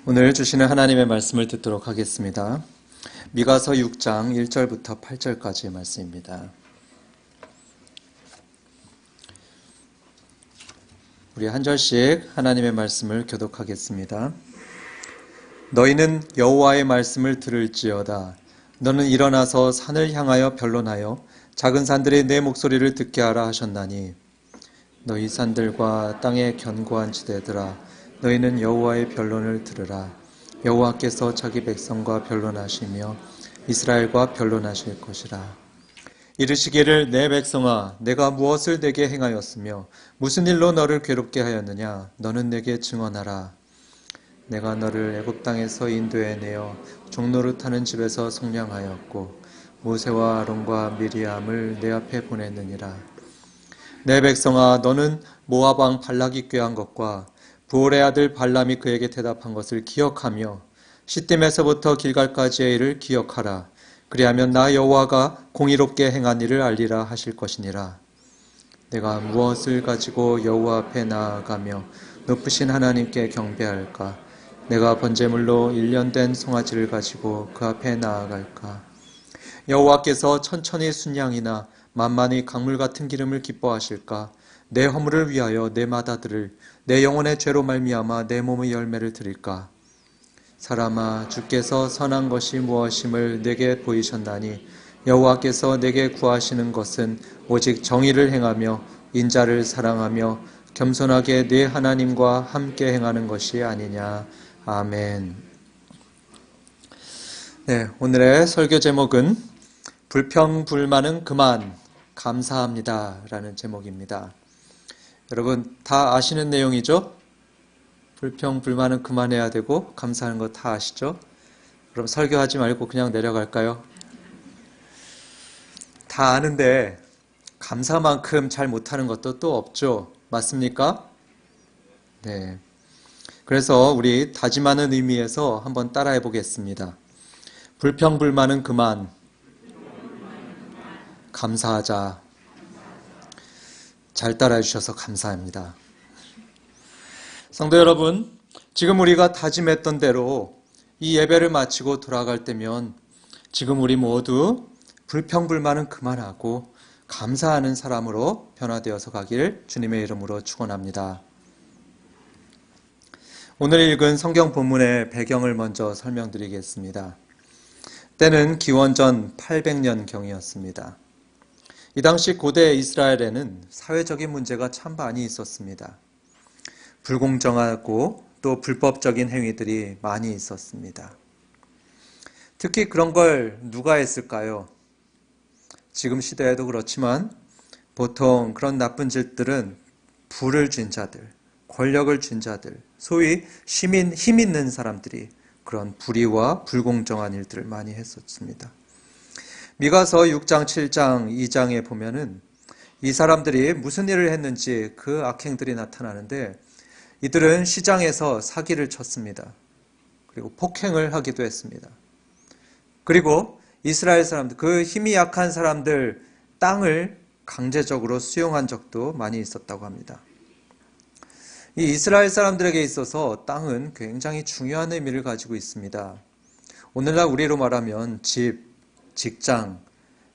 오늘 주시는 하나님의 말씀을 듣도록 하겠습니다. 미가서 6장 1절부터 8절까지의 말씀입니다. 우리 한 절씩 하나님의 말씀을 교독하겠습니다. 너희는 여호와의 말씀을 들을지어다. 너는 일어나서 산을 향하여 변론하여 작은 산들이 내 목소리를 듣게 하라 하셨나니 너희 산들과 땅의 견고한 지대들아 너희는 여호와의 변론을 들으라. 여호와께서 자기 백성과 변론하시며 이스라엘과 변론하실 것이라. 이르시기를 내 백성아 내가 무엇을 내게 행하였으며 무슨 일로 너를 괴롭게 하였느냐. 너는 내게 증언하라. 내가 너를 애굽 땅에서 인도해내어 종노릇하는 집에서 속량하였고 모세와 아론과 미리암을 내 앞에 보냈느니라. 내 백성아 너는 모압 왕 발락이 꾀한 것과 부올의 아들 발람이 그에게 대답한 것을 기억하며 시딤에서부터 길갈까지의 일을 기억하라. 그리하면 나 여호와가 공의롭게 행한 일을 알리라 하실 것이니라. 내가 무엇을 가지고 여호와 앞에 나아가며 높으신 하나님께 경배할까? 내가 번제물로 1년 된 송아지를 가지고 그 앞에 나아갈까? 여호와께서 천천히 순양이나 만만히 강물 같은 기름을 기뻐하실까? 내 허물을 위하여 내 맏아들을 내 영혼의 죄로 말미암아 내 몸의 열매를 드릴까? 사람아 주께서 선한 것이 무엇임을 내게 보이셨나니 여호와께서 내게 구하시는 것은 오직 정의를 행하며 인자를 사랑하며 겸손하게 네 하나님과 함께 행하는 것이 아니냐. 아멘. 네, 오늘의 설교 제목은 불평불만은 그만 감사합니다 라는 제목입니다. 여러분 다 아시는 내용이죠? 불평불만은 그만해야 되고 감사하는 거 다 아시죠? 그럼 설교하지 말고 그냥 내려갈까요? 다 아는데 감사만큼 잘 못하는 것도 또 없죠. 맞습니까? 네. 그래서 우리 다짐하는 의미에서 한번 따라해 보겠습니다. 불평불만은 그만 감사하자. 잘 따라해 주셔서 감사합니다. 성도 여러분, 지금 우리가 다짐했던 대로 이 예배를 마치고 돌아갈 때면 지금 우리 모두 불평불만은 그만하고 감사하는 사람으로 변화되어서 가길 주님의 이름으로 축원합니다. 오늘 읽은 성경 본문의 배경을 먼저 설명드리겠습니다. 때는 기원전 800년경이었습니다. 이 당시 고대 이스라엘에는 사회적인 문제가 참 많이 있었습니다. 불공정하고 또 불법적인 행위들이 많이 있었습니다. 특히 그런 걸 누가 했을까요? 지금 시대에도 그렇지만 보통 그런 나쁜 짓들은 부를 쥔 자들, 권력을 쥔 자들, 소위 힘 있는 사람들이 그런 불의와 불공정한 일들을 많이 했었습니다. 미가서 6장, 7장, 2장에 보면은 이 사람들이 무슨 일을 했는지 그 악행들이 나타나는데 이들은 시장에서 사기를 쳤습니다. 그리고 폭행을 하기도 했습니다. 그리고 이스라엘 사람들, 그 힘이 약한 사람들 땅을 강제적으로 수용한 적도 많이 있었다고 합니다. 이 이스라엘 사람들에게 있어서 땅은 굉장히 중요한 의미를 가지고 있습니다. 오늘날 우리로 말하면 집, 직장,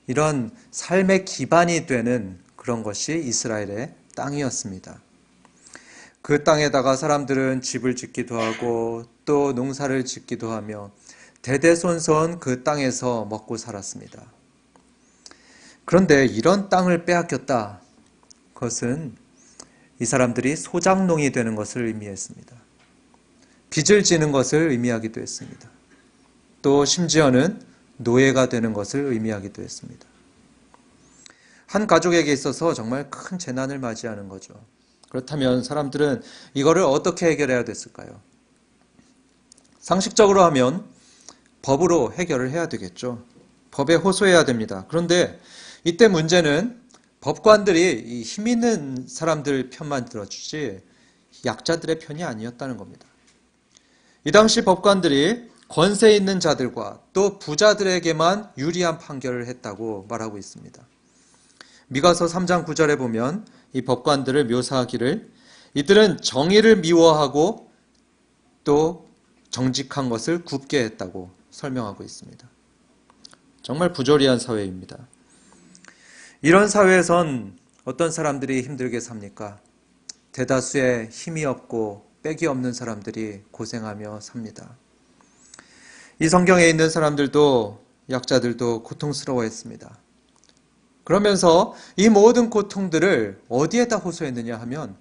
이런 삶의 기반이 되는 그런 것이 이스라엘의 땅이었습니다. 그 땅에다가 사람들은 집을 짓기도 하고 또 농사를 짓기도 하며 대대손손 그 땅에서 먹고 살았습니다. 그런데 이런 땅을 빼앗겼다. 그것은 이 사람들이 소작농이 되는 것을 의미했습니다. 빚을 지는 것을 의미하기도 했습니다. 또 심지어는 노예가 되는 것을 의미하기도 했습니다. 한 가족에게 있어서 정말 큰 재난을 맞이하는 거죠. 그렇다면 사람들은 이거를 어떻게 해결해야 됐을까요? 상식적으로 하면 법으로 해결을 해야 되겠죠. 법에 호소해야 됩니다. 그런데 이때 문제는 법관들이 이 힘 있는 사람들 편만 들어주지 약자들의 편이 아니었다는 겁니다. 이 당시 법관들이 권세 있는 자들과 또 부자들에게만 유리한 판결을 했다고 말하고 있습니다. 미가서 3장 9절에 보면 이 법관들을 묘사하기를 이들은 정의를 미워하고 또 정직한 것을 굽게 했다고 설명하고 있습니다. 정말 부조리한 사회입니다. 이런 사회에선 어떤 사람들이 힘들게 삽니까? 대다수의 힘이 없고 빽이 없는 사람들이 고생하며 삽니다. 이 성경에 있는 사람들도 약자들도 고통스러워했습니다. 그러면서 이 모든 고통들을 어디에다 호소했느냐 하면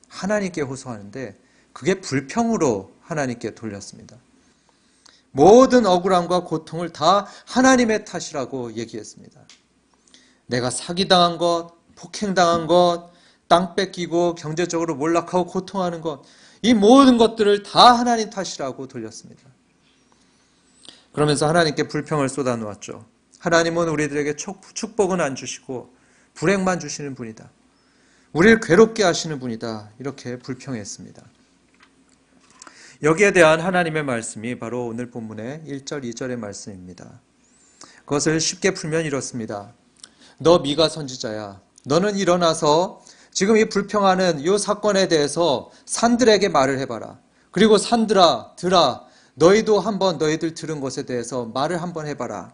하나님께 호소하는데 그게 불평으로 하나님께 돌렸습니다. 모든 억울함과 고통을 다 하나님의 탓이라고 얘기했습니다. 내가 사기당한 것, 폭행당한 것, 땅 뺏기고 경제적으로 몰락하고 고통하는 것, 이 모든 것들을 다 하나님 탓이라고 돌렸습니다. 그러면서 하나님께 불평을 쏟아놓았죠. 하나님은 우리들에게 축복은 안 주시고 불행만 주시는 분이다. 우리를 괴롭게 하시는 분이다. 이렇게 불평했습니다. 여기에 대한 하나님의 말씀이 바로 오늘 본문의 1절, 2절의 말씀입니다. 그것을 쉽게 풀면 이렇습니다. 너 미가 선지자야. 너는 일어나서 지금 이 불평하는 이 사건에 대해서 산들에게 말을 해봐라. 그리고 산들아, 들아, 너희도 한번 너희들 들은 것에 대해서 말을 한번 해봐라.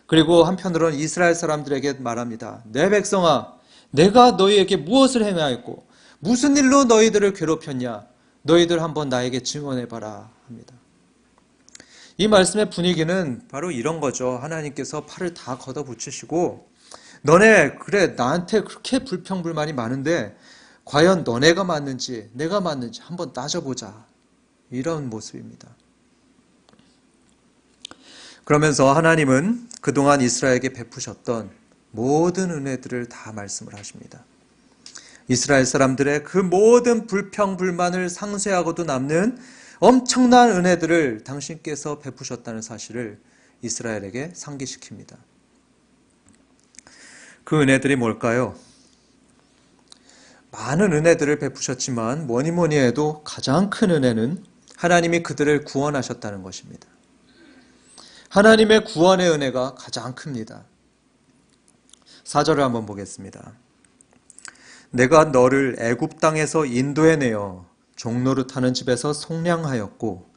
그리고 한편으로는 이스라엘 사람들에게 말합니다. 내 백성아, 내가 너희에게 무엇을 행하였고 무슨 일로 너희들을 괴롭혔냐? 너희들 한번 나에게 증언해봐라 합니다. 이 말씀의 분위기는 바로 이런 거죠. 하나님께서 팔을 다 걷어붙이시고 너네 그래 나한테 그렇게 불평불만이 많은데 과연 너네가 맞는지 내가 맞는지 한번 따져보자. 이런 모습입니다. 그러면서 하나님은 그동안 이스라엘에게 베푸셨던 모든 은혜들을 다 말씀을 하십니다. 이스라엘 사람들의 그 모든 불평불만을 상쇄하고도 남는 엄청난 은혜들을 당신께서 베푸셨다는 사실을 이스라엘에게 상기시킵니다. 그 은혜들이 뭘까요? 많은 은혜들을 베푸셨지만 뭐니 해도 가장 큰 은혜는 하나님이 그들을 구원하셨다는 것입니다. 하나님의 구원의 은혜가 가장 큽니다. 4절을 한번 보겠습니다. 내가 너를 애굽 땅에서 인도해내어 종노릇하는 집에서 속량하였고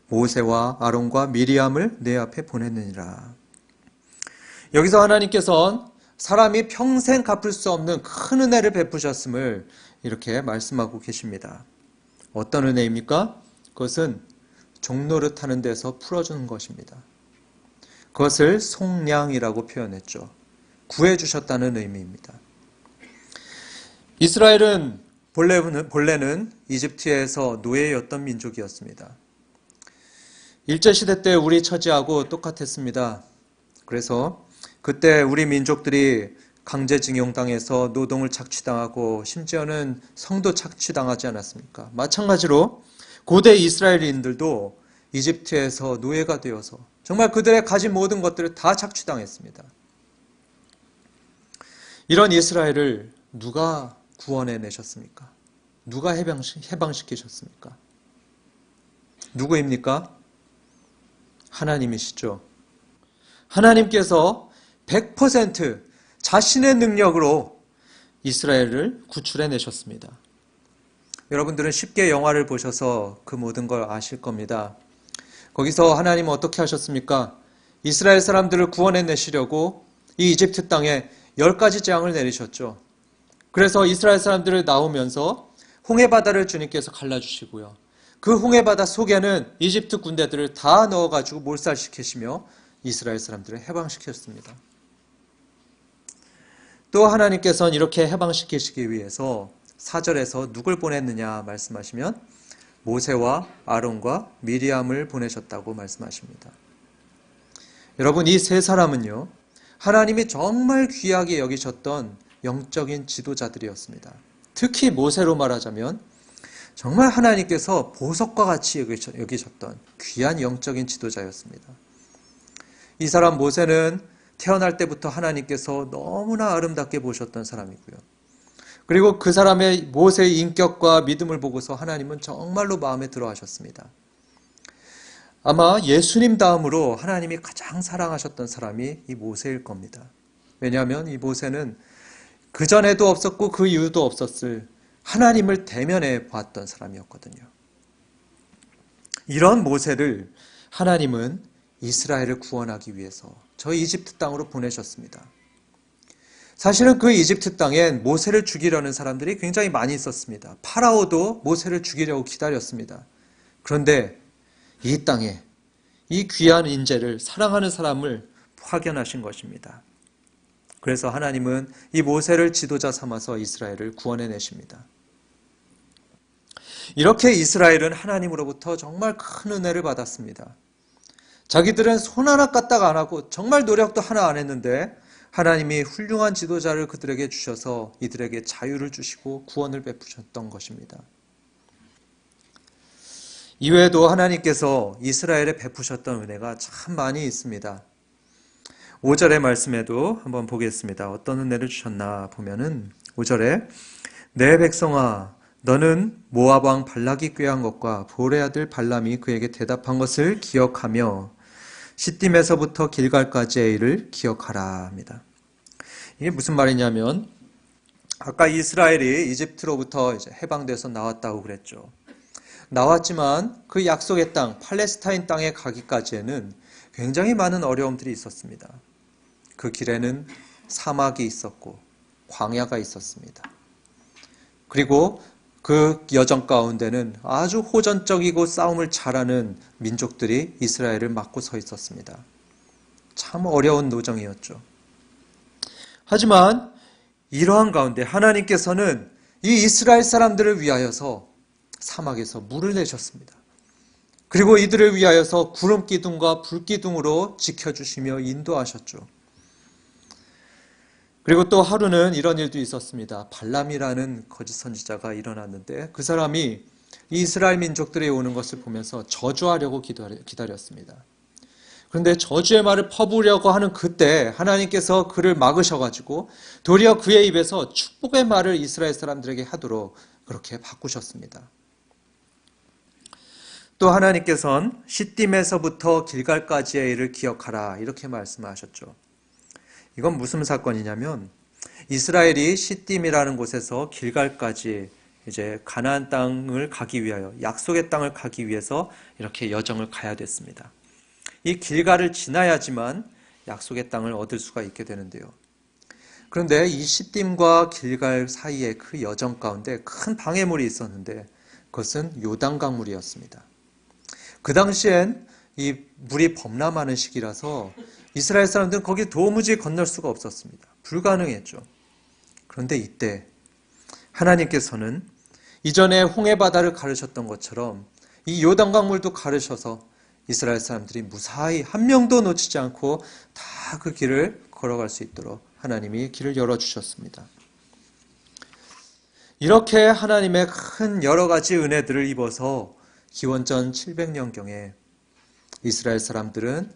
모세와 아론과 미리암을 내 앞에 보냈느니라. 여기서 하나님께서는 사람이 평생 갚을 수 없는 큰 은혜를 베푸셨음을 이렇게 말씀하고 계십니다. 어떤 은혜입니까? 그것은 종노릇하는 데서 풀어주는 것입니다. 그것을 속량이라고 표현했죠. 구해주셨다는 의미입니다. 이스라엘은 본래는 이집트에서 노예였던 민족이었습니다. 일제시대 때 우리 처지하고 똑같았습니다. 그래서 그때 우리 민족들이 강제징용당해서 노동을 착취당하고 심지어는 성도 착취당하지 않았습니까? 마찬가지로 고대 이스라엘인들도 이집트에서 노예가 되어서 정말 그들의 가진 모든 것들을 다 착취당했습니다. 이런 이스라엘을 누가 구원해내셨습니까? 누가 해방시키셨습니까? 누구입니까? 하나님이시죠. 하나님께서 100% 자신의 능력으로 이스라엘을 구출해내셨습니다. 여러분들은 쉽게 영화를 보셔서 그 모든 걸 아실 겁니다. 거기서 하나님은 어떻게 하셨습니까? 이스라엘 사람들을 구원해내시려고 이 이집트 땅에 10가지 재앙을 내리셨죠. 그래서 이스라엘 사람들을 나오면서 홍해바다를 주님께서 갈라주시고요. 그 홍해바다 속에는 이집트 군대들을 다 넣어가지고 몰살시키시며 이스라엘 사람들을 해방시켰습니다. 또 하나님께서는 이렇게 해방시키시기 위해서 4절에서 누굴 보냈느냐 말씀하시면 모세와 아론과 미리암을 보내셨다고 말씀하십니다. 여러분, 이 세 사람은요, 하나님이 정말 귀하게 여기셨던 영적인 지도자들이었습니다. 특히 모세로 말하자면 정말 하나님께서 보석과 같이 여기셨던 귀한 영적인 지도자였습니다. 이 사람 모세는 태어날 때부터 하나님께서 너무나 아름답게 보셨던 사람이고요. 그리고 그 사람의 모세의 인격과 믿음을 보고서 하나님은 정말로 마음에 들어 하셨습니다. 아마 예수님 다음으로 하나님이 가장 사랑하셨던 사람이 이 모세일 겁니다. 왜냐하면 이 모세는 그전에도 없었고 그 이후도 없었을 하나님을 대면해 봤던 사람이었거든요. 이런 모세를 하나님은 이스라엘을 구원하기 위해서 저 이집트 땅으로 보내셨습니다. 사실은 그 이집트 땅엔 모세를 죽이려는 사람들이 굉장히 많이 있었습니다. 파라오도 모세를 죽이려고 기다렸습니다. 그런데 이 땅에 이 귀한 인재를, 사랑하는 사람을 파견하신 것입니다. 그래서 하나님은 이 모세를 지도자 삼아서 이스라엘을 구원해내십니다. 이렇게 이스라엘은 하나님으로부터 정말 큰 은혜를 받았습니다. 자기들은 손 하나 까딱 안 하고 정말 노력도 하나 안 했는데 하나님이 훌륭한 지도자를 그들에게 주셔서 이들에게 자유를 주시고 구원을 베푸셨던 것입니다. 이외에도 하나님께서 이스라엘에 베푸셨던 은혜가 참 많이 있습니다. 5절의 말씀에도 한번 보겠습니다. 어떤 은혜를 주셨나 보면은 5절에 내 백성아 너는 모압 왕 발락이 꾀한 것과 보레 아들 발람이 그에게 대답한 것을 기억하며 시딤에서부터 길갈까지의 일을 기억하라 합니다. 이게 무슨 말이냐면 아까 이스라엘이 이집트로부터 이제 해방돼서 나왔다고 그랬죠. 나왔지만 그 약속의 땅 팔레스타인 땅에 가기까지에는 굉장히 많은 어려움들이 있었습니다. 그 길에는 사막이 있었고 광야가 있었습니다. 그리고 그 여정 가운데는 아주 호전적이고 싸움을 잘하는 민족들이 이스라엘을 막고 서 있었습니다. 참 어려운 노정이었죠. 하지만 이러한 가운데 하나님께서는 이 이스라엘 사람들을 위하여서 사막에서 물을 내셨습니다. 그리고 이들을 위하여서 구름 기둥과 불 기둥으로 지켜주시며 인도하셨죠. 그리고 또 하루는 이런 일도 있었습니다. 발람이라는 거짓 선지자가 일어났는데 그 사람이 이스라엘 민족들이 오는 것을 보면서 저주하려고 기다렸습니다. 그런데 저주의 말을 퍼부으려고 하는 그때 하나님께서 그를 막으셔가지고 도리어 그의 입에서 축복의 말을 이스라엘 사람들에게 하도록 그렇게 바꾸셨습니다. 또 하나님께서는 시딤에서부터 길갈까지의 일을 기억하라 이렇게 말씀하셨죠. 이건 무슨 사건이냐면 이스라엘이 시딤이라는 곳에서 길갈까지 이제 가나안 땅을 가기 위하여 약속의 땅을 가기 위해서 이렇게 여정을 가야 됐습니다. 이 길갈을 지나야지만 약속의 땅을 얻을 수가 있게 되는데요. 그런데 이 시딤과 길갈 사이의 그 여정 가운데 큰 방해물이 있었는데 그것은 요단강물이었습니다. 그 당시엔 이 물이 범람하는 시기라서 이스라엘 사람들은 거기 도무지 건널 수가 없었습니다. 불가능했죠. 그런데 이때 하나님께서는 이전에 홍해바다를 가르셨던 것처럼 이 요단강물도 가르셔서 이스라엘 사람들이 무사히 한 명도 놓치지 않고 다 그 길을 걸어갈 수 있도록 하나님이 길을 열어주셨습니다. 이렇게 하나님의 큰 여러 가지 은혜들을 입어서 기원전 700년경에 이스라엘 사람들은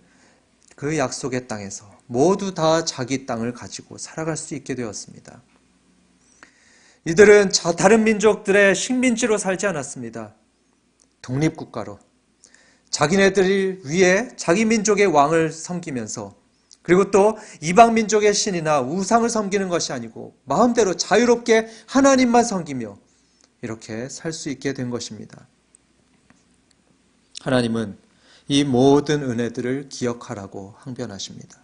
그 약속의 땅에서 모두 다 자기 땅을 가지고 살아갈 수 있게 되었습니다. 이들은 다른 민족들의 식민지로 살지 않았습니다. 독립국가로 자기네들 위에 자기 민족의 왕을 섬기면서 그리고 또 이방 민족의 신이나 우상을 섬기는 것이 아니고 마음대로 자유롭게 하나님만 섬기며 이렇게 살 수 있게 된 것입니다. 하나님은 이 모든 은혜들을 기억하라고 항변하십니다.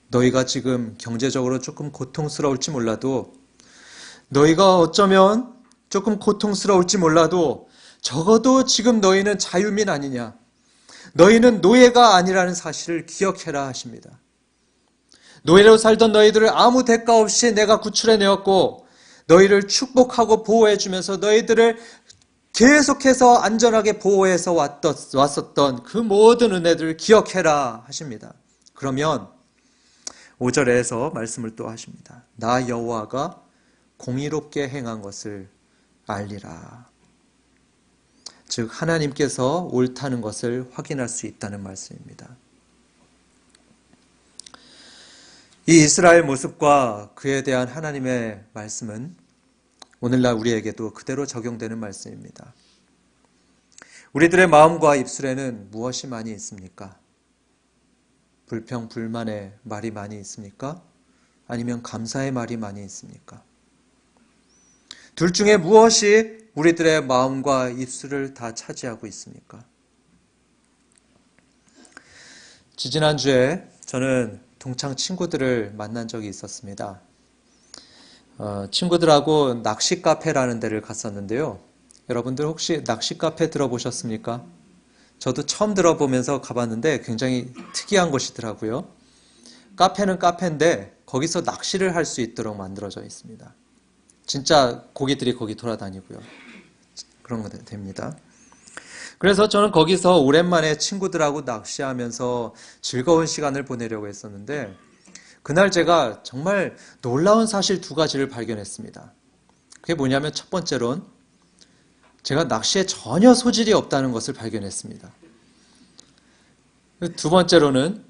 너희가 지금 경제적으로 조금 고통스러울지 몰라도 너희가 어쩌면 조금 고통스러울지 몰라도 적어도 지금 너희는 자유민 아니냐. 너희는 노예가 아니라는 사실을 기억해라 하십니다. 노예로 살던 너희들을 아무 대가 없이 내가 구출해내었고 너희를 축복하고 보호해주면서 너희들을 계속해서 안전하게 보호해서 왔었던 그 모든 은혜들을 기억해라 하십니다. 그러면 5절에서 말씀을 또 하십니다. 나 여호와가 공의롭게 행한 것을 알리라. 즉 하나님께서 옳다는 것을 확인할 수 있다는 말씀입니다. 이 이스라엘 모습과 그에 대한 하나님의 말씀은 오늘날 우리에게도 그대로 적용되는 말씀입니다. 우리들의 마음과 입술에는 무엇이 많이 있습니까? 불평, 불만의 말이 많이 있습니까? 아니면 감사의 말이 많이 있습니까? 둘 중에 무엇이 우리들의 마음과 입술을 다 차지하고 있습니까? 지지난주에 저는 동창 친구들을 만난 적이 있었습니다. 친구들하고 낚시 카페라는 데를 갔었는데요. 여러분들 혹시 낚시 카페 들어보셨습니까? 저도 처음 들어보면서 가봤는데 굉장히 특이한 곳이더라고요. 카페는 카페인데 거기서 낚시를 할 수 있도록 만들어져 있습니다. 진짜 고기들이 거기 돌아다니고요. 그런 거 됩니다. 그래서 저는 거기서 오랜만에 친구들하고 낚시하면서 즐거운 시간을 보내려고 했었는데 그날 제가 정말 놀라운 사실 두 가지를 발견했습니다. 그게 뭐냐면 첫 번째로는 제가 낚시에 전혀 소질이 없다는 것을 발견했습니다. 두 번째로는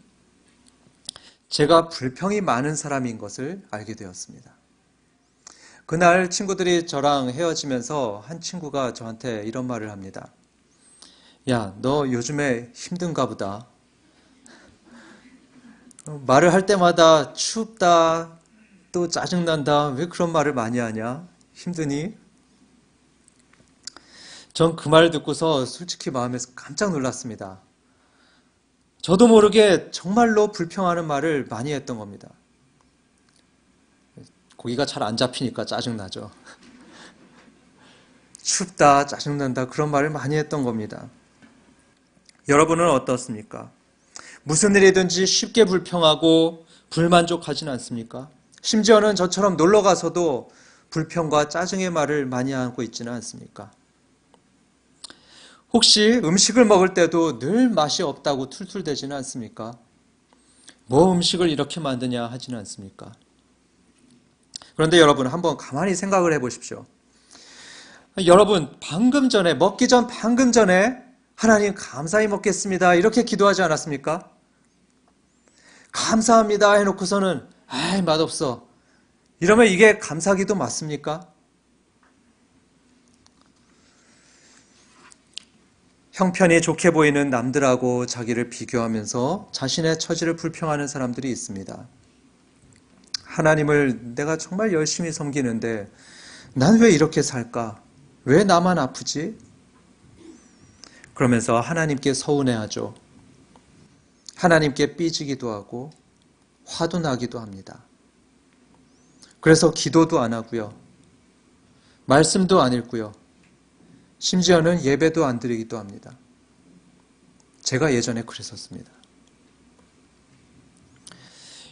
제가 불평이 많은 사람인 것을 알게 되었습니다. 그날 친구들이 저랑 헤어지면서 한 친구가 저한테 이런 말을 합니다. 야, 너 요즘에 힘든가 보다. 말을 할 때마다 춥다, 또 짜증난다. 왜 그런 말을 많이 하냐? 힘드니? 전 그 말 듣고서 솔직히 마음에서 깜짝 놀랐습니다. 저도 모르게 정말로 불평하는 말을 많이 했던 겁니다. 고기가 잘 안 잡히니까 짜증나죠. 춥다, 짜증난다 그런 말을 많이 했던 겁니다. 여러분은 어떻습니까? 무슨 일이든지 쉽게 불평하고 불만족하지는 않습니까? 심지어는 저처럼 놀러 가서도 불평과 짜증의 말을 많이 하고 있지는 않습니까? 혹시 음식을 먹을 때도 늘 맛이 없다고 툴툴대지는 않습니까? 뭐 음식을 이렇게 만드냐 하지는 않습니까? 그런데 여러분 한번 가만히 생각을 해보십시오. 여러분 먹기 전 방금 전에 하나님 감사히 먹겠습니다 이렇게 기도하지 않았습니까? 감사합니다 해놓고서는 아이 맛없어 이러면 이게 감사기도 맞습니까? 형편이 좋게 보이는 남들하고 자기를 비교하면서 자신의 처지를 불평하는 사람들이 있습니다. 하나님을 내가 정말 열심히 섬기는데 난 왜 이렇게 살까? 왜 나만 아프지? 그러면서 하나님께 서운해하죠. 하나님께 삐지기도 하고 화도 나기도 합니다. 그래서 기도도 안 하고요. 말씀도 안 읽고요. 심지어는 예배도 안 드리기도 합니다. 제가 예전에 그랬었습니다.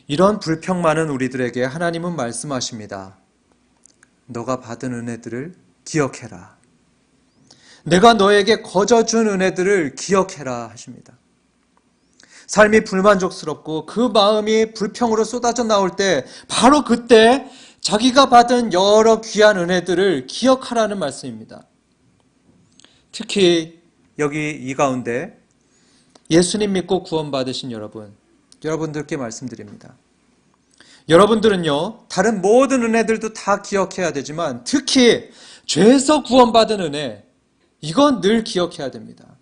이런 불평 많은 우리들에게 하나님은 말씀하십니다. 너가 받은 은혜들을 기억해라. 내가 너에게 거저준 은혜들을 기억해라 하십니다. 삶이 불만족스럽고 그 마음이 불평으로 쏟아져 나올 때 바로 그때 자기가 받은 여러 귀한 은혜들을 기억하라는 말씀입니다. 특히 여기 이 가운데 예수님 믿고 구원받으신 여러분들께 말씀드립니다. 여러분들은요, 다른 모든 은혜들도 다 기억해야 되지만 특히 죄에서 구원받은 은혜, 이건 늘 기억해야 됩니다.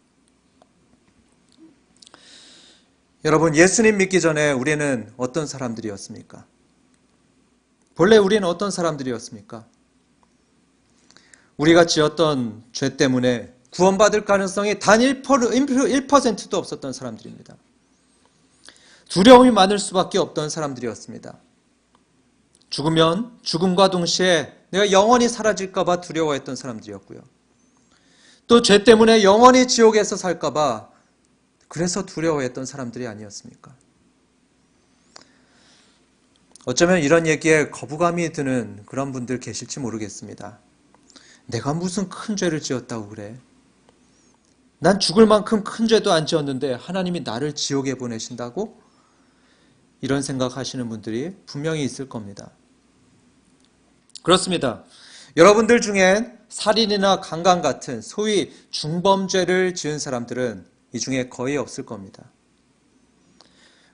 여러분, 예수님 믿기 전에 우리는 어떤 사람들이었습니까? 본래 우리는 어떤 사람들이었습니까? 우리가 지었던 죄 때문에 구원받을 가능성이 단 1%도 없었던 사람들입니다. 두려움이 많을 수밖에 없던 사람들이었습니다. 죽으면 죽음과 동시에 내가 영원히 사라질까 봐 두려워했던 사람들이었고요. 또 죄 때문에 영원히 지옥에서 살까 봐 그래서 두려워했던 사람들이 아니었습니까? 어쩌면 이런 얘기에 거부감이 드는 그런 분들 계실지 모르겠습니다. 내가 무슨 큰 죄를 지었다고 그래? 난 죽을 만큼 큰 죄도 안 지었는데 하나님이 나를 지옥에 보내신다고? 이런 생각하시는 분들이 분명히 있을 겁니다. 그렇습니다. 여러분들 중엔 살인이나 강간 같은 소위 중범죄를 지은 사람들은 이 중에 거의 없을 겁니다.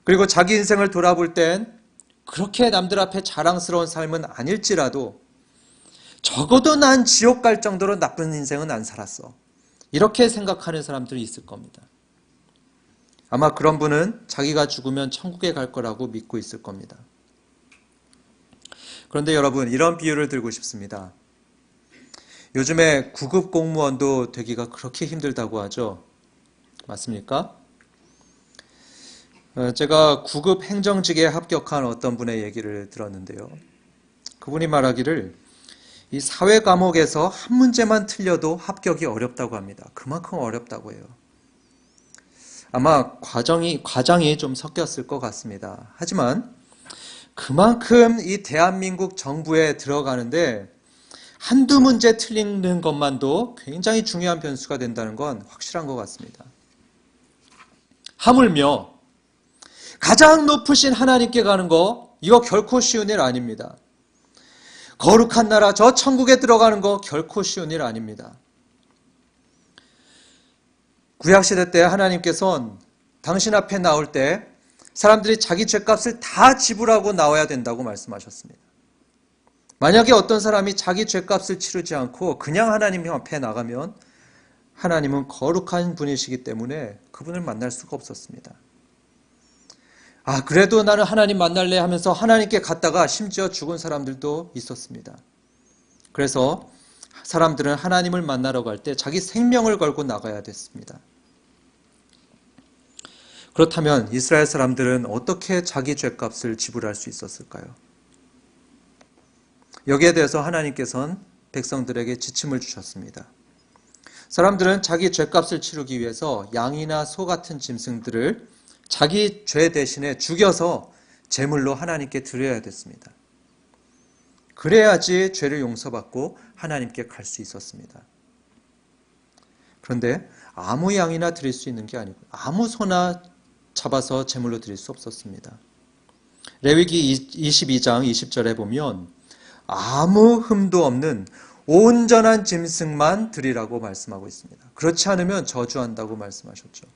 그리고 자기 인생을 돌아볼 땐 그렇게 남들 앞에 자랑스러운 삶은 아닐지라도 적어도 난 지옥 갈 정도로 나쁜 인생은 안 살았어. 이렇게 생각하는 사람들이 있을 겁니다. 아마 그런 분은 자기가 죽으면 천국에 갈 거라고 믿고 있을 겁니다. 그런데 여러분, 이런 비유를 들고 싶습니다. 요즘에 9급 공무원도 되기가 그렇게 힘들다고 하죠. 맞습니까? 제가 9급 행정직에 합격한 어떤 분의 얘기를 들었는데요. 그분이 말하기를 이 사회 과목에서 한 문제만 틀려도 합격이 어렵다고 합니다. 그만큼 어렵다고 해요. 아마 과장이 좀 섞였을 것 같습니다. 하지만 그만큼 이 대한민국 정부에 들어가는데 한두 문제 틀리는 것만도 굉장히 중요한 변수가 된다는 건 확실한 것 같습니다. 하물며 가장 높으신 하나님께 가는 거 이거 결코 쉬운 일 아닙니다. 거룩한 나라 저 천국에 들어가는 거 결코 쉬운 일 아닙니다. 구약시대 때 하나님께서는 당신 앞에 나올 때 사람들이 자기 죄값을 다 지불하고 나와야 된다고 말씀하셨습니다. 만약에 어떤 사람이 자기 죄값을 치르지 않고 그냥 하나님 앞에 나가면 하나님은 거룩한 분이시기 때문에 그분을 만날 수가 없었습니다. 그래도 나는 하나님 만날래 하면서 하나님께 갔다가 심지어 죽은 사람들도 있었습니다. 그래서 사람들은 하나님을 만나러 갈 때 자기 생명을 걸고 나가야 됐습니다. 그렇다면 이스라엘 사람들은 어떻게 자기 죄값을 지불할 수 있었을까요? 여기에 대해서 하나님께서는 백성들에게 지침을 주셨습니다. 사람들은 자기 죄값을 치르기 위해서 양이나 소 같은 짐승들을 자기 죄 대신에 죽여서 제물로 하나님께 드려야 됐습니다. 그래야지 죄를 용서받고 하나님께 갈 수 있었습니다. 그런데 아무 양이나 드릴 수 있는 게 아니고 아무 소나 잡아서 제물로 드릴 수 없었습니다. 레위기 22장 20절에 보면 아무 흠도 없는 온전한 짐승만 드리라고 말씀하고 있습니다. 그렇지 않으면 저주한다고 말씀하셨죠.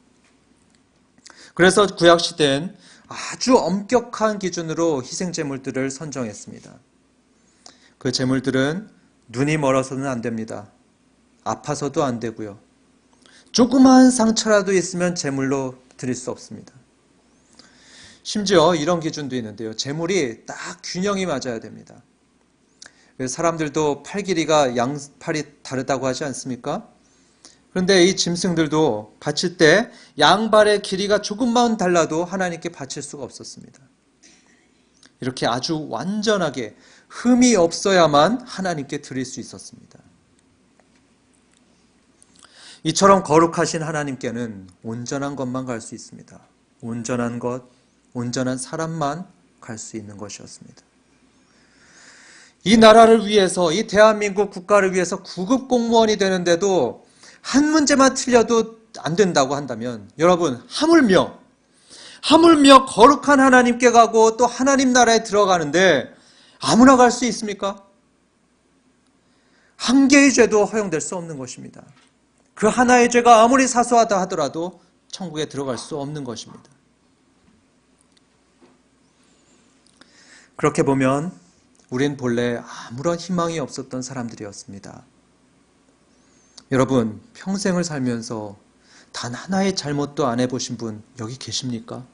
그래서 구약시대엔 아주 엄격한 기준으로 희생제물들을 선정했습니다. 그 제물들은 눈이 멀어서는 안 됩니다. 아파서도 안 되고요. 조그마한 상처라도 있으면 제물로 드릴 수 없습니다. 심지어 이런 기준도 있는데요. 제물이 딱 균형이 맞아야 됩니다. 사람들도 팔 길이가 양팔이 다르다고 하지 않습니까? 그런데 이 짐승들도 바칠 때 양발의 길이가 조금만 달라도 하나님께 바칠 수가 없었습니다. 이렇게 아주 완전하게 흠이 없어야만 하나님께 드릴 수 있었습니다. 이처럼 거룩하신 하나님께는 온전한 것만 갈 수 있습니다. 온전한 것, 온전한 사람만 갈 수 있는 것이었습니다. 이 나라를 위해서, 이 대한민국 국가를 위해서 9급 공무원이 되는데도 한 문제만 틀려도 안 된다고 한다면 여러분 하물며 거룩한 하나님께 가고 또 하나님 나라에 들어가는데 아무나 갈 수 있습니까? 한 개의 죄도 허용될 수 없는 것입니다. 그 하나의 죄가 아무리 사소하다 하더라도 천국에 들어갈 수 없는 것입니다. 그렇게 보면 우린 본래 아무런 희망이 없었던 사람들이었습니다. 여러분, 평생을 살면서 단 하나의 잘못도 안 해보신 분 여기 계십니까?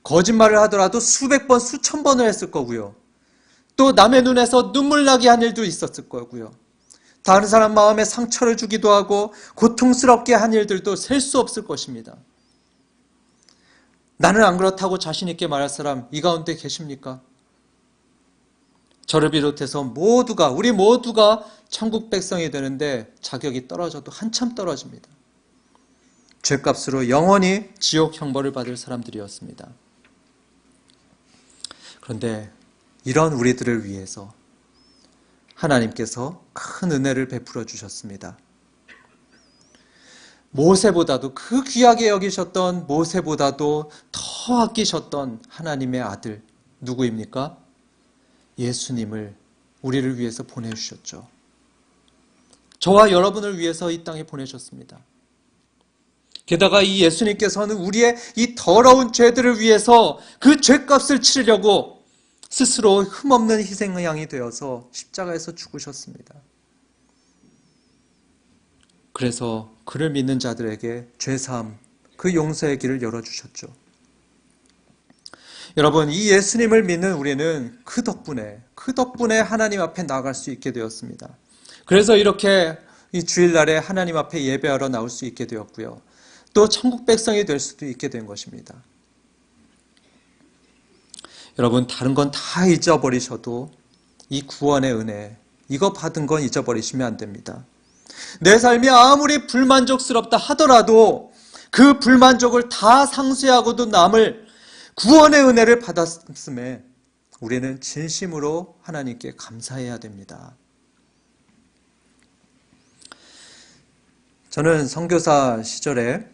거짓말을 하더라도 수백 번, 수천 번을 했을 거고요. 또 남의 눈에서 눈물 나게 한 일도 있었을 거고요. 다른 사람 마음에 상처를 주기도 하고 고통스럽게 한 일들도 셀 수 없을 것입니다. 나는 안 그렇다고 자신 있게 말할 사람 이 가운데 계십니까? 저를 비롯해서 우리 모두가 천국 백성이 되는데 자격이 떨어져도 한참 떨어집니다. 죄값으로 영원히 지옥 형벌을 받을 사람들이었습니다. 그런데 이런 우리들을 위해서 하나님께서 큰 은혜를 베풀어 주셨습니다. 모세보다도 그 귀하게 여기셨던 모세보다도 더 아끼셨던 하나님의 아들 누구입니까? 예수님을 우리를 위해서 보내주셨죠. 저와 여러분을 위해서 이 땅에 보내셨습니다. 게다가 이 예수님께서는 우리의 이 더러운 죄들을 위해서 그 죄값을 치르려고 스스로 흠없는 희생의 양이 되어서 십자가에서 죽으셨습니다. 그래서 그를 믿는 자들에게 죄사함, 그 용서의 길을 열어주셨죠. 여러분, 이 예수님을 믿는 우리는 그 덕분에 하나님 앞에 나아갈 수 있게 되었습니다. 그래서 이렇게 이 주일날에 하나님 앞에 예배하러 나올 수 있게 되었고요. 또 천국 백성이 될 수도 있게 된 것입니다. 여러분, 다른 건 다 잊어버리셔도 이 구원의 은혜, 이거 받은 건 잊어버리시면 안 됩니다. 내 삶이 아무리 불만족스럽다 하더라도 그 불만족을 다 상쇄하고도 남을 구원의 은혜를 받았음에 우리는 진심으로 하나님께 감사해야 됩니다. 저는 선교사 시절에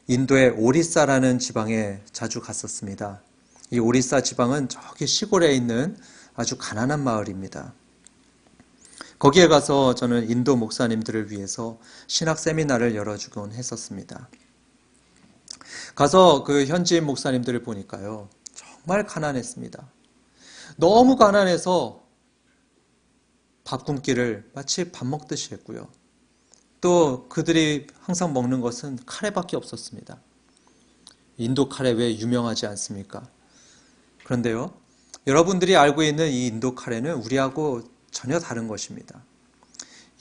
인도의 오리사라는 지방에 자주 갔었습니다. 이 오리사 지방은 저기 시골에 있는 아주 가난한 마을입니다. 거기에 가서 저는 인도 목사님들을 위해서 신학 세미나를 열어주곤 했었습니다. 가서 그 현지인 목사님들을 보니까요, 정말 가난했습니다. 너무 가난해서 밥 굶기를 마치 밥 먹듯이 했고요. 또 그들이 항상 먹는 것은 카레밖에 없었습니다. 인도 카레 왜 유명하지 않습니까? 그런데요, 여러분들이 알고 있는 이 인도 카레는 우리하고 전혀 다른 것입니다.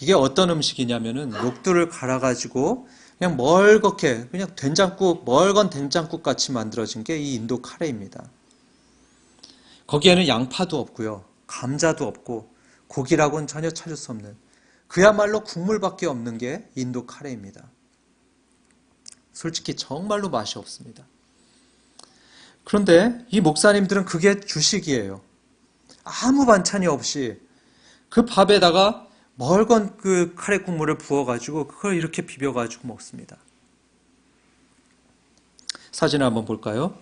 이게 어떤 음식이냐면은 녹두를 갈아가지고 그냥 멀겋게 그냥 된장국, 멀건 된장국 같이 만들어진 게 이 인도 카레입니다. 거기에는 양파도 없고요, 감자도 없고 고기라고는 전혀 찾을 수 없는 그야말로 국물밖에 없는 게 인도 카레입니다. 솔직히 정말로 맛이 없습니다. 그런데 이 목사님들은 그게 주식이에요. 아무 반찬이 없이 그 밥에다가 멀건 그 카레 국물을 부어가지고 그걸 이렇게 비벼가지고 먹습니다. 사진을 한번 볼까요?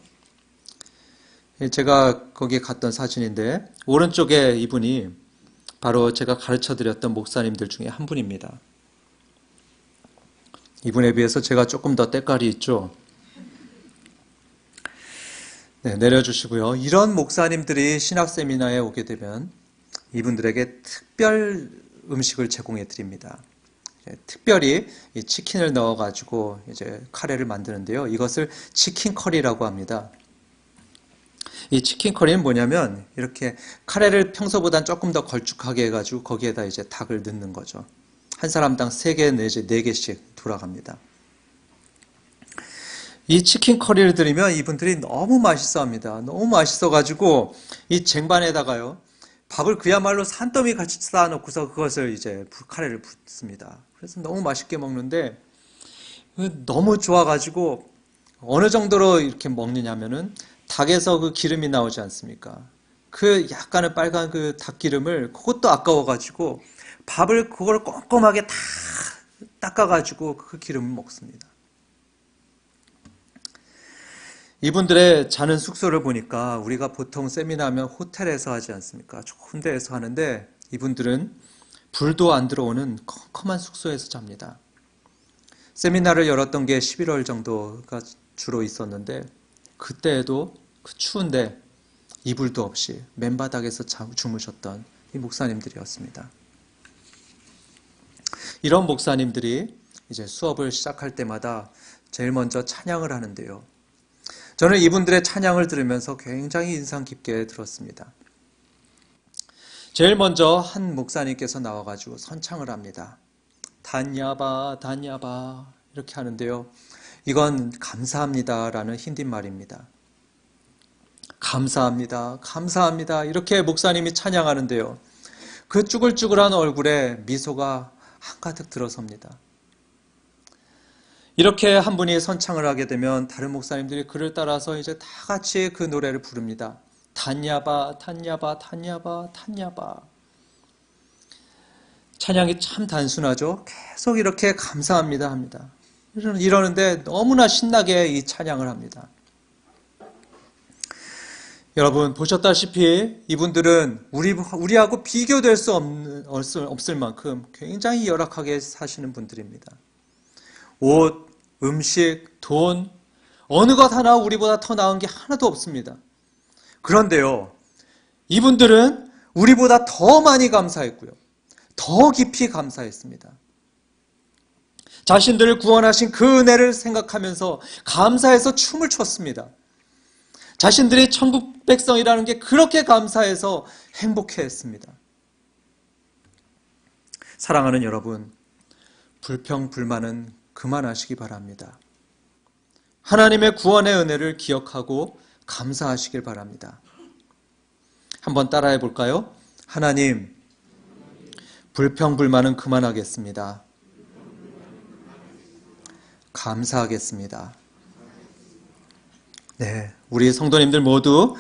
제가 거기 갔던 사진인데 오른쪽에 이분이 바로 제가 가르쳐드렸던 목사님들 중에 한 분입니다. 이분에 비해서 제가 조금 더 때깔이 있죠. 네, 내려주시고요. 이런 목사님들이 신학 세미나에 오게 되면 이분들에게 특별 음식을 제공해 드립니다. 특별히 이 치킨을 넣어가지고 이제 카레를 만드는데요. 이것을 치킨 커리라고 합니다. 이 치킨 커리는 뭐냐면 이렇게 카레를 평소보단 조금 더 걸쭉하게 해가지고 거기에다 이제 닭을 넣는 거죠. 한 사람당 3개 내지 4개씩 돌아갑니다. 이 치킨 커리를 드리면 이분들이 너무 맛있어 합니다. 너무 맛있어가지고 이 쟁반에다가요, 밥을 그야말로 산더미 같이 쌓아놓고서 그것을 이제 카레를 붓습니다. 그래서 너무 맛있게 먹는데 너무 좋아가지고 어느 정도로 이렇게 먹느냐면은 닭에서 그 기름이 나오지 않습니까? 그 약간의 빨간 그 닭기름을 그것도 아까워가지고 밥을 그걸 꼼꼼하게 다 닦아가지고 그 기름을 먹습니다. 이분들의 자는 숙소를 보니까 우리가 보통 세미나하면 호텔에서 하지 않습니까? 좋은 데에서 하는데 이분들은 불도 안 들어오는 컴컴한 숙소에서 잡니다. 세미나를 열었던 게 11월 정도가 주로 있었는데 그때에도 그 추운데 이불도 없이 맨바닥에서 주무셨던 이 목사님들이었습니다. 이런 목사님들이 이제 수업을 시작할 때마다 제일 먼저 찬양을 하는데요. 저는 이분들의 찬양을 들으면서 굉장히 인상 깊게 들었습니다. 제일 먼저 한 목사님께서 나와가지고 선창을 합니다. 단야바 단야바 이렇게 하는데요. 이건 감사합니다라는 힌디말입니다. 감사합니다, 감사합니다 이렇게 목사님이 찬양하는데요. 그 쭈글쭈글한 얼굴에 미소가 한가득 들어섭니다. 이렇게 한 분이 선창을 하게 되면 다른 목사님들이 그를 따라서 이제 다 같이 그 노래를 부릅니다. 단야바 단야바 단야바 단야바. 찬양이 참 단순하죠. 계속 이렇게 감사합니다 합니다. 이러는데 너무나 신나게 이 찬양을 합니다. 여러분 보셨다시피 이분들은 우리하고 비교될 수 없을 만큼 굉장히 열악하게 사시는 분들입니다. 옷, 음식, 돈, 어느 것 하나 우리보다 더 나은 게 하나도 없습니다. 그런데요, 이분들은 우리보다 더 많이 감사했고요. 더 깊이 감사했습니다. 자신들을 구원하신 그 은혜를 생각하면서 감사해서 춤을 췄습니다. 자신들이 천국 백성이라는 게 그렇게 감사해서 행복해했습니다. 사랑하는 여러분, 불평, 불만은 그만하시기 바랍니다. 하나님의 구원의 은혜를 기억하고 감사하시길 바랍니다. 한번 따라해 볼까요? 하나님, 불평, 불만은 그만하겠습니다. 감사하겠습니다. 네, 우리 성도님들 모두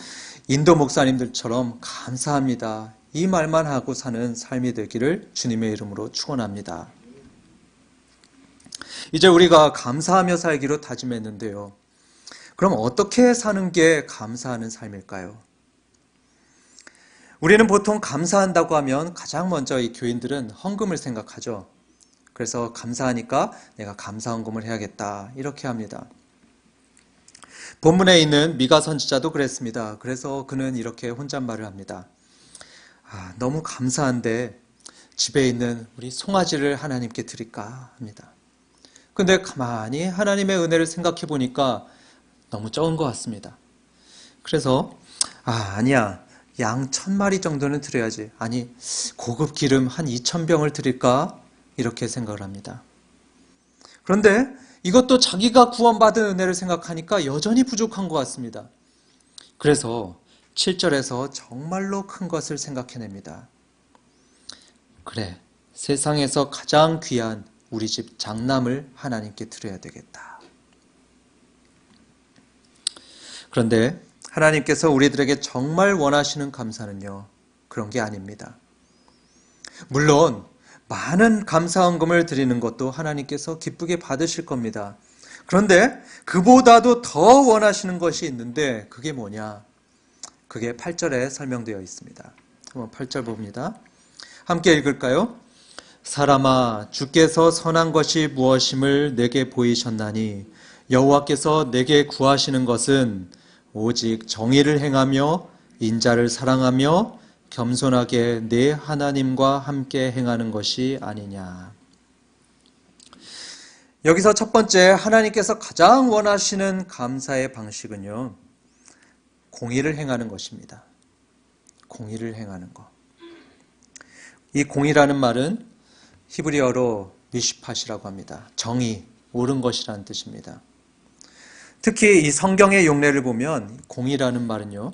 인도 목사님들처럼 감사합니다. 이 말만 하고 사는 삶이 되기를 주님의 이름으로 축원합니다. 이제 우리가 감사하며 살기로 다짐했는데요. 그럼 어떻게 사는 게 감사하는 삶일까요? 우리는 보통 감사한다고 하면 가장 먼저 이 교인들은 헌금을 생각하죠. 그래서 감사하니까 내가 감사헌금을 해야겠다 이렇게 합니다. 본문에 있는 미가 선지자도 그랬습니다. 그래서 그는 이렇게 혼잣말을 합니다. 너무 감사한데 집에 있는 우리 송아지를 하나님께 드릴까 합니다. 근데 가만히 하나님의 은혜를 생각해 보니까 너무 적은 것 같습니다. 그래서 아니야, 양 1000마리 정도는 드려야지. 아니, 고급 기름 한 2000병을 드릴까? 이렇게 생각을 합니다. 그런데 이것도 자기가 구원받은 은혜를 생각하니까 여전히 부족한 것 같습니다. 그래서 7절에서 정말로 큰 것을 생각해냅니다. 그래, 세상에서 가장 귀한 우리 집 장남을 하나님께 드려야 되겠다. 그런데 하나님께서 우리들에게 정말 원하시는 감사는요, 그런 게 아닙니다. 물론 많은 감사헌금을 드리는 것도 하나님께서 기쁘게 받으실 겁니다. 그런데 그보다도 더 원하시는 것이 있는데 그게 뭐냐? 그게 8절에 설명되어 있습니다. 한번 8절 봅니다. 함께 읽을까요? 사람아, 주께서 선한 것이 무엇임을 내게 보이셨나니 여호와께서 내게 구하시는 것은 오직 정의를 행하며 인자를 사랑하며 겸손하게 내 하나님과 함께 행하는 것이 아니냐. 여기서 첫 번째 하나님께서 가장 원하시는 감사의 방식은요, 공의를 행하는 것입니다. 공의를 행하는 것. 이 공의라는 말은 히브리어로 미슈팟이라고 합니다. 정의, 옳은 것이라는 뜻입니다. 특히 이 성경의 용례를 보면 공의라는 말은요,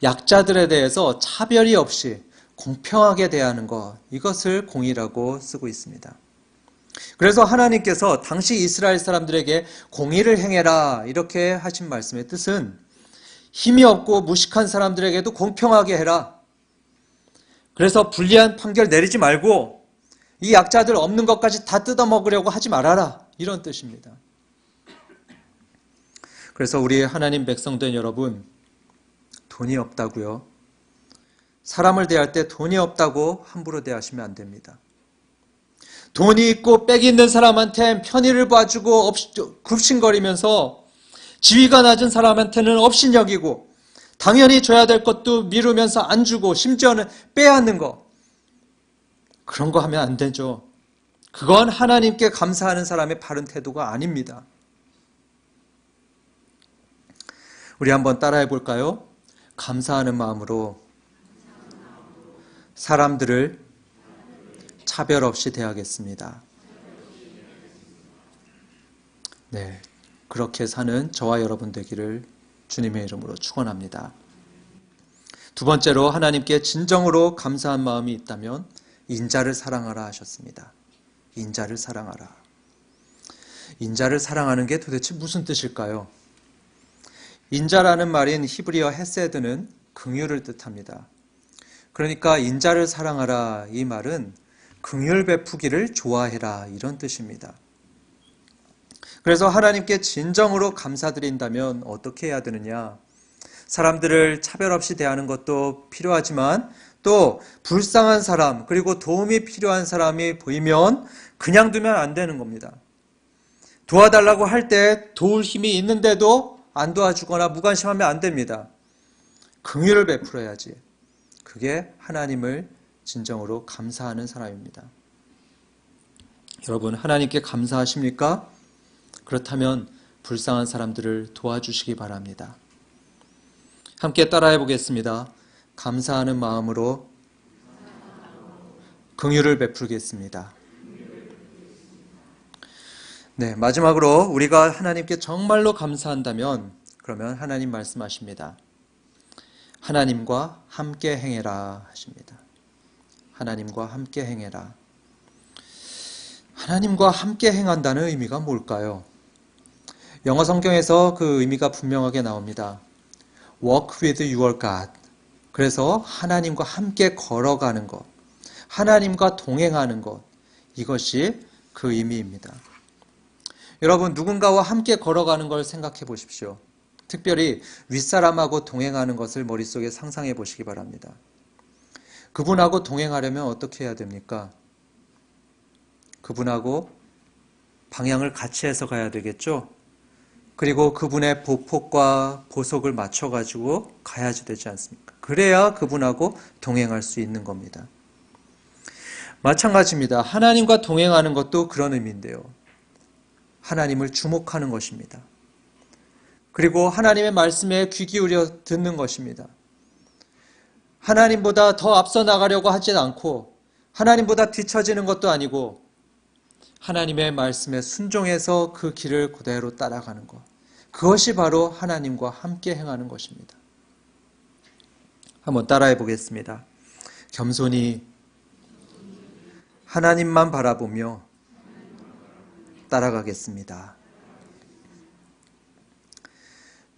약자들에 대해서 차별이 없이 공평하게 대하는 것, 이것을 공의라고 쓰고 있습니다. 그래서 하나님께서 당시 이스라엘 사람들에게 공의를 행해라 이렇게 하신 말씀의 뜻은 힘이 없고 무식한 사람들에게도 공평하게 해라. 그래서 불리한 판결 내리지 말고 이 약자들 없는 것까지 다 뜯어먹으려고 하지 말아라, 이런 뜻입니다. 그래서 우리 하나님 백성된 여러분, 돈이 없다고요? 사람을 대할 때 돈이 없다고 함부로 대하시면 안 됩니다. 돈이 있고 빽이 있는 사람한테는 편의를 봐주고 굽신거리면서 지위가 낮은 사람한테는 업신여기고 당연히 줘야 될 것도 미루면서 안 주고 심지어는 빼앗는 거, 그런 거 하면 안 되죠. 그건 하나님께 감사하는 사람의 바른 태도가 아닙니다. 우리 한번 따라해 볼까요? 감사하는 마음으로 사람들을 차별 없이 대하겠습니다. 네, 그렇게 사는 저와 여러분 되기를 주님의 이름으로 축원합니다. 두 번째로 하나님께 진정으로 감사한 마음이 있다면 인자를 사랑하라 하셨습니다. 인자를 사랑하라. 인자를 사랑하는 게 도대체 무슨 뜻일까요? 인자라는 말인 히브리어 헤세드는 긍휼을 뜻합니다. 그러니까 인자를 사랑하라, 이 말은 긍휼 베푸기를 좋아해라, 이런 뜻입니다. 그래서 하나님께 진정으로 감사드린다면 어떻게 해야 되느냐? 사람들을 차별 없이 대하는 것도 필요하지만 또 불쌍한 사람, 그리고 도움이 필요한 사람이 보이면 그냥 두면 안 되는 겁니다. 도와달라고 할 때 도울 힘이 있는데도 안 도와주거나 무관심하면 안 됩니다. 긍휼을 베풀어야지. 그게 하나님을 진정으로 감사하는 사람입니다. 여러분, 하나님께 감사하십니까? 그렇다면 불쌍한 사람들을 도와주시기 바랍니다. 함께 따라해 보겠습니다. 감사하는 마음으로 긍휼을 베풀겠습니다. 네, 마지막으로 우리가 하나님께 정말로 감사한다면 그러면 하나님 말씀하십니다. 하나님과 함께 행해라 하십니다. 하나님과 함께 행해라. 하나님과 함께 행한다는 의미가 뭘까요? 영어 성경에서 그 의미가 분명하게 나옵니다. Walk with your God. 그래서 하나님과 함께 걸어가는 것, 하나님과 동행하는 것, 이것이 그 의미입니다. 여러분, 누군가와 함께 걸어가는 걸 생각해 보십시오. 특별히 윗사람하고 동행하는 것을 머릿속에 상상해 보시기 바랍니다. 그분하고 동행하려면 어떻게 해야 됩니까? 그분하고 방향을 같이 해서 가야 되겠죠? 그리고 그분의 보폭과 보속을 맞춰가지고 가야지 되지 않습니까? 그래야 그분하고 동행할 수 있는 겁니다. 마찬가지입니다. 하나님과 동행하는 것도 그런 의미인데요. 하나님을 주목하는 것입니다. 그리고 하나님의 말씀에 귀 기울여 듣는 것입니다. 하나님보다 더 앞서 나가려고 하지 않고 하나님보다 뒤처지는 것도 아니고 하나님의 말씀에 순종해서 그 길을 그대로 따라가는 것. 그것이 바로 하나님과 함께 행하는 것입니다. 한번 따라해 보겠습니다. 겸손히 하나님만 바라보며 따라가겠습니다.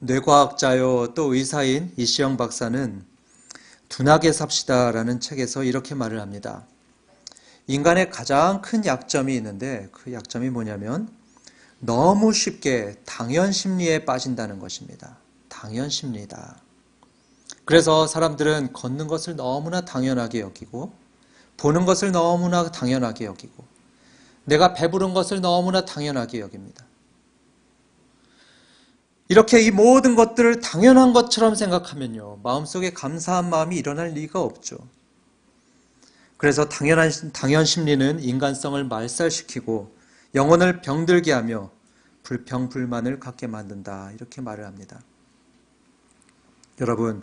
뇌과학자요 또 의사인 이시영 박사는 둔하게 삽시다라는 책에서 이렇게 말을 합니다. 인간의 가장 큰 약점이 있는데 그 약점이 뭐냐면 너무 쉽게 당연심리에 빠진다는 것입니다. 당연심리다. 그래서 사람들은 걷는 것을 너무나 당연하게 여기고 보는 것을 너무나 당연하게 여기고 내가 배부른 것을 너무나 당연하게 여깁니다. 이렇게 이 모든 것들을 당연한 것처럼 생각하면요, 마음속에 감사한 마음이 일어날 리가 없죠. 그래서 당연 심리는 인간성을 말살시키고 영혼을 병들게 하며 불평불만을 갖게 만든다. 이렇게 말을 합니다. 여러분,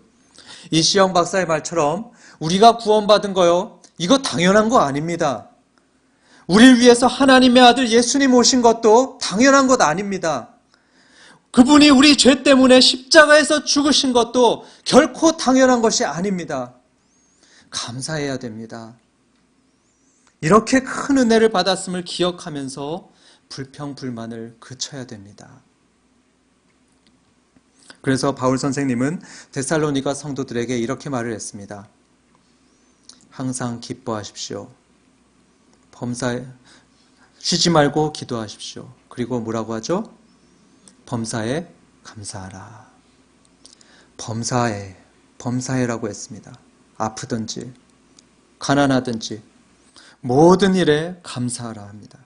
이시영 박사의 말처럼 우리가 구원받은 거요, 이거 당연한 거 아닙니다. 우리를 위해서 하나님의 아들 예수님 오신 것도 당연한 것 아닙니다. 그분이 우리 죄 때문에 십자가에서 죽으신 것도 결코 당연한 것이 아닙니다. 감사해야 됩니다. 이렇게 큰 은혜를 받았음을 기억하면서 불평불만을 그쳐야 됩니다. 그래서 바울 선생님은 데살로니가 성도들에게 이렇게 말을 했습니다. 항상 기뻐하십시오. 쉬지 말고 기도하십시오. 그리고 뭐라고 하죠? 범사에 감사하라. 범사해라고 했습니다. 아프든지 가난하든지 모든 일에 감사하라 합니다.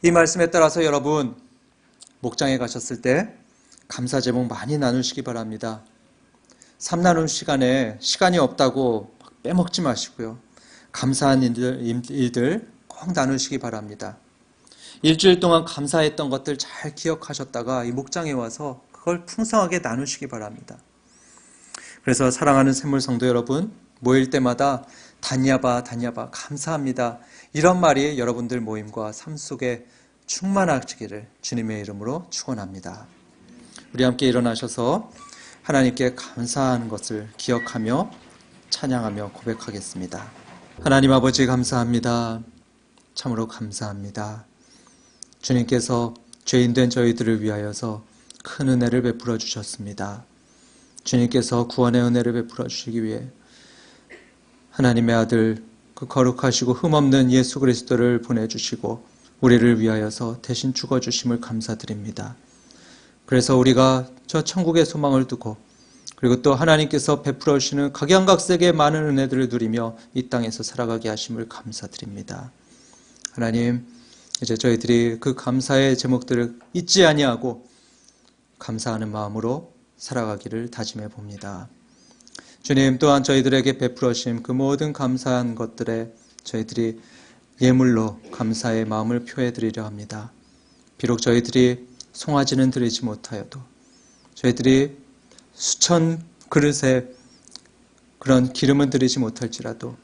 이 말씀에 따라서 여러분 목장에 가셨을 때 감사 제목 많이 나누시기 바랍니다. 삼나눔 시간에 시간이 없다고 빼먹지 마시고요. 감사한 일들 꼭 나누시기 바랍니다. 일주일 동안 감사했던 것들 잘 기억하셨다가 이 목장에 와서 그걸 풍성하게 나누시기 바랍니다. 그래서 사랑하는 샘물 성도 여러분, 모일 때마다 다냐바 감사합니다. 이런 말이 여러분들 모임과 삶 속에 충만하시기를 주님의 이름으로 축원합니다. 우리 함께 일어나셔서 하나님께 감사하는 것을 기억하며 찬양하며 고백하겠습니다. 하나님 아버지 감사합니다. 참으로 감사합니다. 주님께서 죄인된 저희들을 위하여서 큰 은혜를 베풀어 주셨습니다. 주님께서 구원의 은혜를 베풀어 주시기 위해 하나님의 아들 그 거룩하시고 흠없는 예수 그리스도를 보내주시고 우리를 위하여서 대신 죽어주심을 감사드립니다. 그래서 우리가 저 천국의 소망을 두고 그리고 또 하나님께서 베풀어 주시는 각양각색의 많은 은혜들을 누리며 이 땅에서 살아가게 하심을 감사드립니다. 하나님, 이제 저희들이 그 감사의 제목들을 잊지 아니하고 감사하는 마음으로 살아가기를 다짐해 봅니다. 주님, 또한 저희들에게 베풀어 주신 그 모든 감사한 것들에 저희들이 예물로 감사의 마음을 표해 드리려 합니다. 비록 저희들이 송아지는 드리지 못하여도 저희들이 수천 그릇의 그런 기름은 드리지 못할지라도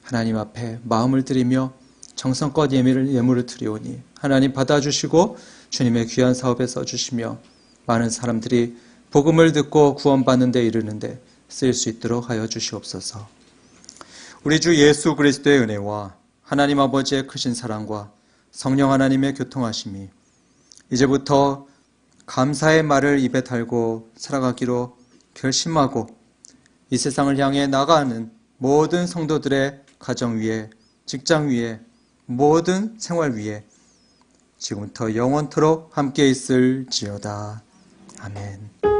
하나님 앞에 마음을 드리며 정성껏 예물을 드리오니 하나님 받아주시고 주님의 귀한 사업에 써주시며 많은 사람들이 복음을 듣고 구원받는 데 이르는데 쓰일 수 있도록 하여 주시옵소서. 우리 주 예수 그리스도의 은혜와 하나님 아버지의 크신 사랑과 성령 하나님의 교통하심이 이제부터 감사의 말을 입에 달고 살아가기로 결심하고 이 세상을 향해 나가는 모든 성도들의 가정 위에, 직장 위에, 모든 생활 위에 지금부터 영원토록 함께 있을지어다. 아멘.